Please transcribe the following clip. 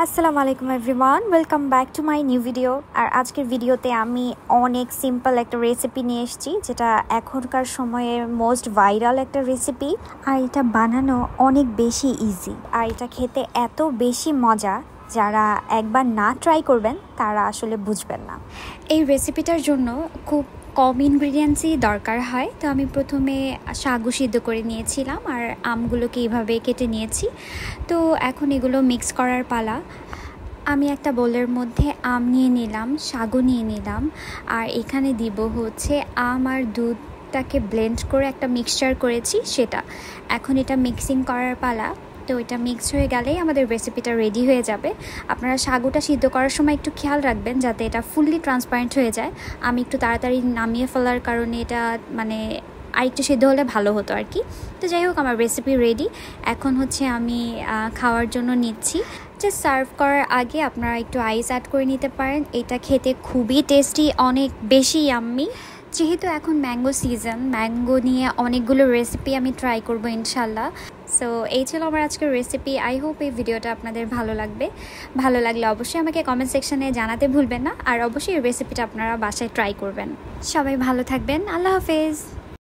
আসসালামু আলাইকুম everyone, welcome back to my new video. আর আজকের ভিডিওতে আমি অনেক সিম্পল একটা রেসিপি নিয়ে এসেছি, যেটা এখনকার সময়ে মোস্ট ভাইরাল একটা রেসিপি। আর এটা বানানো অনেক বেশি ইজি, আর এটা খেতে এত বেশি মজা, যারা একবার না ট্রাই করবেন তারা আসলে বুঝবেন না। এই রেসিপিটার জন্য খুব কম ইনগ্রিডিয়েন্টসই দরকার হয়। তো আমি প্রথমে সাগু সিদ্ধ করে নিয়েছিলাম আর আমগুলোকে এইভাবে কেটে নিয়েছি। তো এখন এগুলো মিক্স করার পালা। আমি একটা বোলের মধ্যে আম নিয়ে নিলাম, সাগু নিয়ে নিলাম, আর এখানে দিব হচ্ছে আম আর দুধটাকে ব্লেন্ড করে একটা মিক্সচার করেছি সেটা। এখন এটা মিক্সিং করার পালা। তো এটা মিক্স হয়ে গেলেই আমাদের রেসিপিটা রেডি হয়ে যাবে। আপনারা সাগুটা সিদ্ধ করার সময় একটু খেয়াল রাখবেন যাতে এটা ফুললি ট্রান্সপারেন্ট হয়ে যায়। আমি একটু তাড়াতাড়ি নামিয়ে ফেলার কারণে এটা আরেকটু সিদ্ধ হলে ভালো হতো আর কি। তো যাই হোক, আমার রেসিপি রেডি। এখন হচ্ছে আমি খাওয়ার জন্য নিচ্ছি। জাস্ট সার্ভ করার আগে আপনারা একটু আইস অ্যাড করে নিতে পারেন। এটা খেতে খুবই টেস্টি, অনেক বেশি ইয়াম্মি। যেহেতু এখন ম্যাঙ্গো সিজন, ম্যাঙ্গো নিয়ে অনেকগুলো রেসিপি আমি ট্রাই করবো ইনশাল্লাহ। সো এই ছিল আমার আজকের রেসিপি। আই হোপ এই ভিডিওটা আপনাদের ভালো লাগবে। ভালো লাগলে অবশ্যই আমাকে কমেন্ট সেকশনে জানাতে ভুলবেন না, আর অবশ্যই এই রেসিপিটা আপনারা বাসায় ট্রাই করবেন। সবাই ভালো থাকবেন। আল্লাহ হাফেজ।